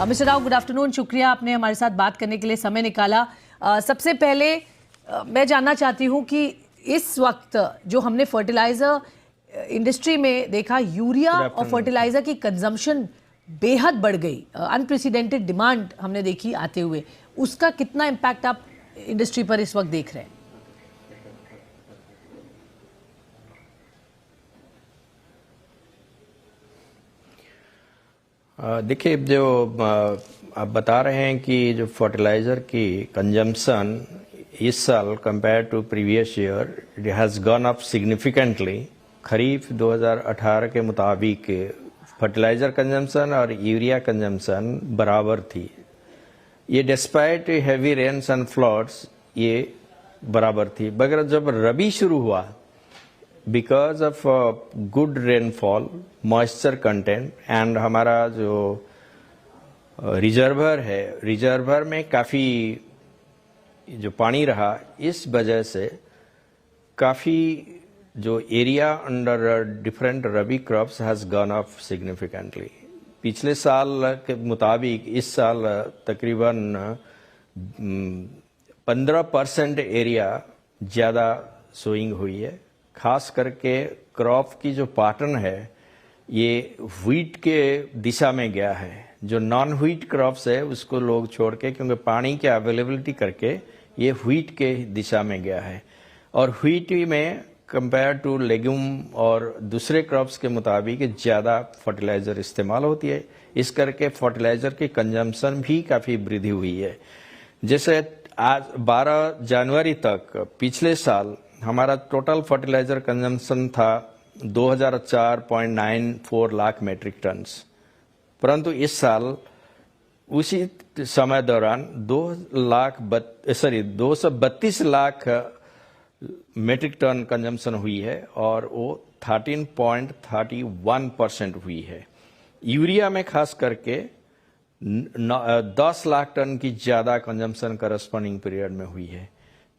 Mister Rao, good afternoon. शुक्रिया आपने हमारे साथ बात करने के लिए समय निकाला। सबसे पहले मैं जानना चाहती हूँ कि इस वक्त जो हमने फर्टिलाइजर इंडस्ट्री में देखा, यूरिया और फर्टिलाइजर की कंजम्पशन बेहद बढ़ गई, अनप्रेसिडेंटेड डिमांड हमने देखी आते हुए, उसका कितना इम्पैक्ट आप इंडस्ट्री पर इस वक्त देख रहे हैं? देखिए, जो आप बता रहे हैं कि जो फर्टिलाइज़र की कंजम्पशन इस साल compare to previous year it has gone up significantly. Kharif 2018 के मुताबिक फर्टिलाइज़र कंजम्पशन और यूरिया कंजम्पशन बराबर थी। ये despite heavy rains and floods ये बराबर थी, मगर जब रबी शुरू हुआ, because of good rainfall, moisture content and हमारा जो रिजर्वर है, रिजर्वर में काफ़ी जो पानी रहा, इस वजह से काफ़ी जो area under different rabi crops has gone up significantly. पिछले साल के मुताबिक इस साल तकरीबन 15% एरिया ज़्यादा सोइंग हुई है। खास करके क्रॉप की जो पैटर्न है ये व्हीट के दिशा में गया है। जो नॉन व्हीट क्रॉप्स है उसको लोग छोड़ के, क्योंकि पानी की अवेलेबिलिटी करके, ये व्हीट के दिशा में गया है। और व्हीट में कंपेयर टू लेग्यूम और दूसरे क्रॉप्स के मुताबिक ज़्यादा फर्टिलाइज़र इस्तेमाल होती है। इस करके फर्टिलाइज़र की कंजम्पशन भी काफ़ी वृद्धि हुई है। जैसे आज 12 जनवरी तक पिछले साल हमारा टोटल फर्टिलाइजर कंजम्पशन था 2004.94 लाख मेट्रिक टन्स, परंतु इस साल उसी समय दौरान 232 लाख मेट्रिक टन कंजम्पशन हुई है और वो 13.31% हुई है। यूरिया में खास करके 10 लाख टन की ज़्यादा कंजम्पशन करस्पॉन्डिंग पीरियड में हुई है।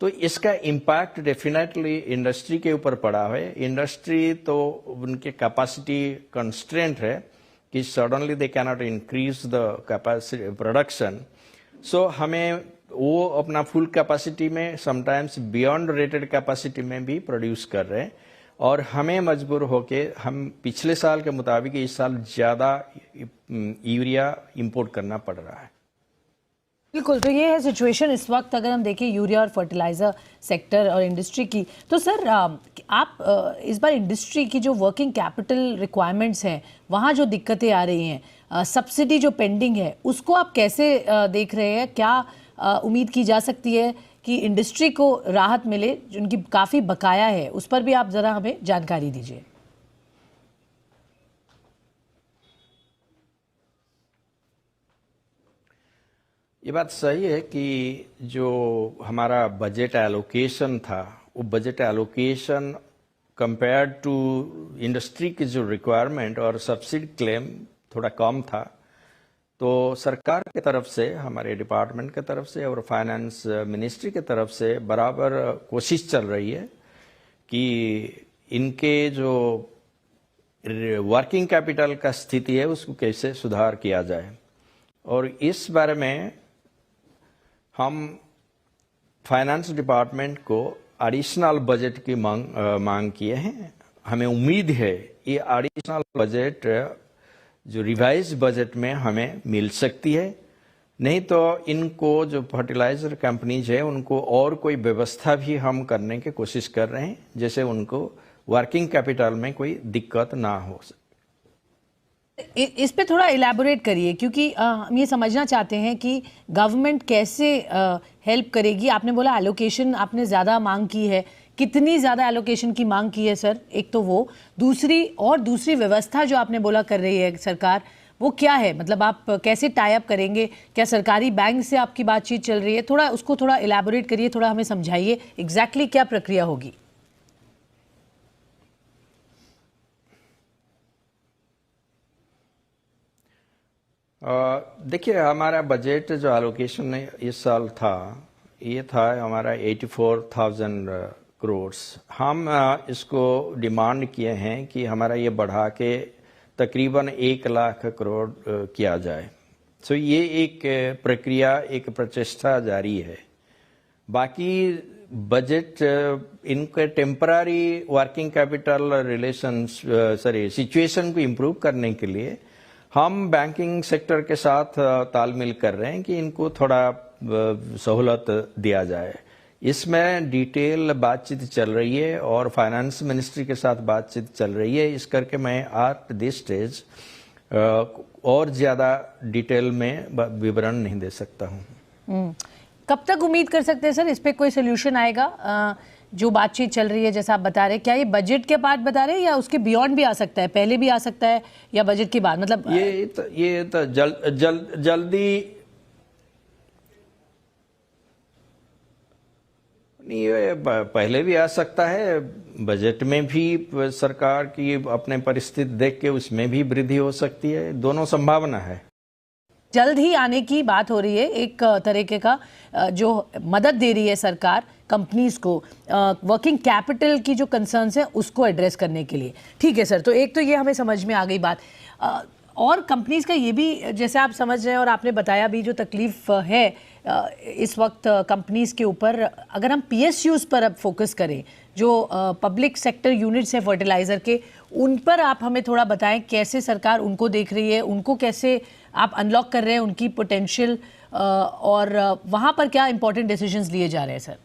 तो इसका इम्पैक्ट डेफिनेटली इंडस्ट्री के ऊपर पड़ा है। इंडस्ट्री तो उनके कैपेसिटी कंस्ट्रेंट है कि suddenly they can not increase the capacity production. So हमें वो अपना फुल कैपेसिटी में, समटाइम्स बियॉन्ड रेटेड कैपेसिटी में भी प्रोड्यूस कर रहे हैं, और हमें मजबूर होके हम पिछले साल के मुताबिक इस साल ज़्यादा यूरिया इंपोर्ट करना पड़ रहा है। बिल्कुल, तो ये है सिचुएशन इस वक्त। अगर हम देखें यूरिया और फर्टिलाइज़र सेक्टर और इंडस्ट्री की, तो सर आप इस बार इंडस्ट्री की जो वर्किंग कैपिटल रिक्वायरमेंट्स हैं, वहाँ जो दिक्कतें आ रही हैं, सब्सिडी जो पेंडिंग है, उसको आप कैसे देख रहे हैं? क्या उम्मीद की जा सकती है कि इंडस्ट्री को राहत मिले? उनकी काफ़ी बकाया है, उस पर भी आप ज़रा हमें जानकारी दीजिए। ये बात सही है कि जो हमारा बजट एलोकेशन था, वो budget allocation compare to industry की जो रिक्वायरमेंट और सब्सिडी क्लेम थोड़ा कम था। तो सरकार की तरफ से, हमारे डिपार्टमेंट की तरफ से और फाइनेंस मिनिस्ट्री की तरफ से बराबर कोशिश चल रही है कि इनके जो वर्किंग कैपिटल का स्थिति है उसको कैसे सुधार किया जाए। और इस बारे में हम फाइनेंस डिपार्टमेंट को एडिशनल बजट की मांग किए हैं। हमें उम्मीद है ये एडिशनल बजट जो रिवाइज बजट में हमें मिल सकती है। नहीं तो इनको जो फर्टिलाइजर कंपनीज है उनको और कोई व्यवस्था भी हम करने की कोशिश कर रहे हैं, जैसे उनको वर्किंग कैपिटल में कोई दिक्कत ना हो। इस पे थोड़ा इलैबोरेट करिए, क्योंकि हम ये समझना चाहते हैं कि गवर्नमेंट कैसे हेल्प करेगी। आपने बोला एलोकेशन आपने ज़्यादा मांग की है, कितनी ज़्यादा एलोकेशन की मांग की है सर? एक तो वो, दूसरी व्यवस्था जो आपने बोला कर रही है सरकार, वो क्या है? मतलब आप कैसे टाई अप करेंगे? क्या सरकारी बैंक से आपकी बातचीत चल रही है? थोड़ा उसको थोड़ा इलैबोरेट करिए, थोड़ा हमें समझाइए एग्जैक्टली क्या प्रक्रिया होगी। देखिए, हमारा बजट जो एलोकेशन इस साल था, ये था हमारा 84,000 करोड़। हम इसको डिमांड किए हैं कि हमारा ये बढ़ा के तकरीबन 1 लाख करोड़ किया जाए। सो ये एक प्रक्रिया, एक प्रचेष्टा जारी है। बाकी बजट इनके temporary working capital relations situation को इम्प्रूव करने के लिए हम बैंकिंग सेक्टर के साथ तालमेल कर रहे हैं कि इनको थोड़ा सहूलत दिया जाए। इसमें डिटेल बातचीत चल रही है और फाइनेंस मिनिस्ट्री के साथ बातचीत चल रही है। इस करके मैं एट दिस स्टेज और ज्यादा डिटेल में विवरण नहीं दे सकता हूँ। कब तक उम्मीद कर सकते हैं सर इस पे कोई सोल्यूशन आएगा? जो बातचीत चल रही है जैसा आप बता रहे हैं, क्या ये बजट के बाद बता रहे हैं या उसके बियॉन्ड भी आ सकता है, पहले भी आ सकता है या बजट के बाद? मतलब ये तो जल्दी नहीं, ये पहले भी आ सकता है। बजट में भी सरकार की अपने परिस्थिति देख के उसमें भी वृद्धि हो सकती है, दोनों संभावना है। जल्द ही आने की बात हो रही है, एक तरीके का जो मदद दे रही है सरकार कंपनीज को वर्किंग कैपिटल की जो कंसर्न्स है उसको एड्रेस करने के लिए। ठीक है सर, तो एक तो ये हमें समझ में आ गई बात। और कंपनीज का ये भी जैसे आप समझ रहे हैं और आपने बताया भी जो तकलीफ है इस वक्त कंपनीज के ऊपर, अगर हम PSUs पर अब फोकस करें जो पब्लिक सेक्टर यूनिट्स हैं फर्टिलाइजर के, उन पर आप हमें थोड़ा बताएं कैसे सरकार उनको देख रही है, उनको कैसे आप अनलॉक कर रहे हैं उनकी पोटेंशियल, और वहाँ पर क्या इंपॉर्टेंट डिसीजंस लिए जा रहे हैं सर?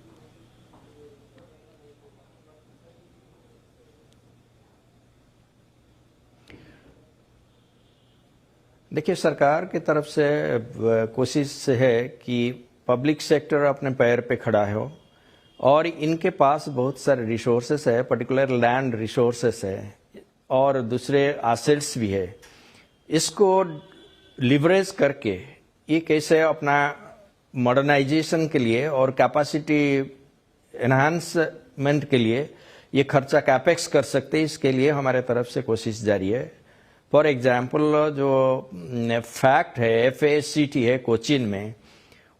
देखिए, सरकार की तरफ से कोशिश है कि पब्लिक सेक्टर अपने पैर पे खड़ा हो और इनके पास बहुत सारे रिसोर्सेस है, पर्टिकुलर लैंड रिसोर्सेस है और दूसरे एसेट्स भी है। इसको लिवरेज करके ये कैसे अपना मॉडर्नाइजेशन के लिए और कैपेसिटी एनहांसमेंट के लिए ये खर्चा कैपेक्स कर सकते हैं, इसके लिए हमारे तरफ से कोशिश जारी है। फॉर एग्जाम्पल जो फैक्ट है FACT है कोचीन में,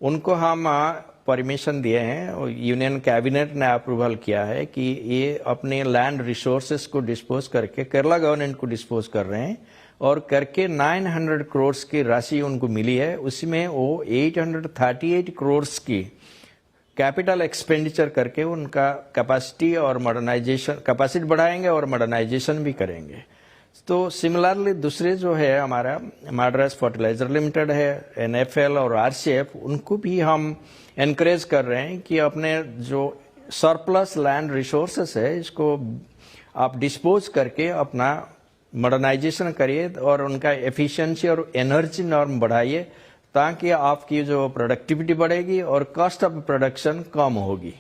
उनको हम परमिशन दिए हैं और यूनियन कैबिनेट ने अप्रूवल किया है कि ये अपने लैंड रिसोर्सेस को डिस्पोज करके केरला गवर्नमेंट को डिस्पोज कर रहे हैं और करके 900 करोड़ की राशि उनको मिली है। उसमें वो 838 करोड़ की कैपिटल एक्सपेंडिचर करके उनका कैपेसिटी और मॉडर्नाइजेशन, कैपेसिटी बढ़ाएंगे और मॉडर्नाइजेशन भी करेंगे। तो सिमिलरली दूसरे जो है हमारा मद्रास फर्टिलाइजर लिमिटेड है, NFL और RCF, उनको भी हम एनकरेज कर रहे हैं कि अपने जो सरप्लस लैंड रिसोर्सेस है इसको आप डिस्पोज करके अपना मॉडर्नाइजेशन करिए और उनका एफिशिएंसी और एनर्जी नॉर्म बढ़ाइए ताकि आपकी जो प्रोडक्टिविटी बढ़ेगी और कॉस्ट ऑफ प्रोडक्शन कम होगी।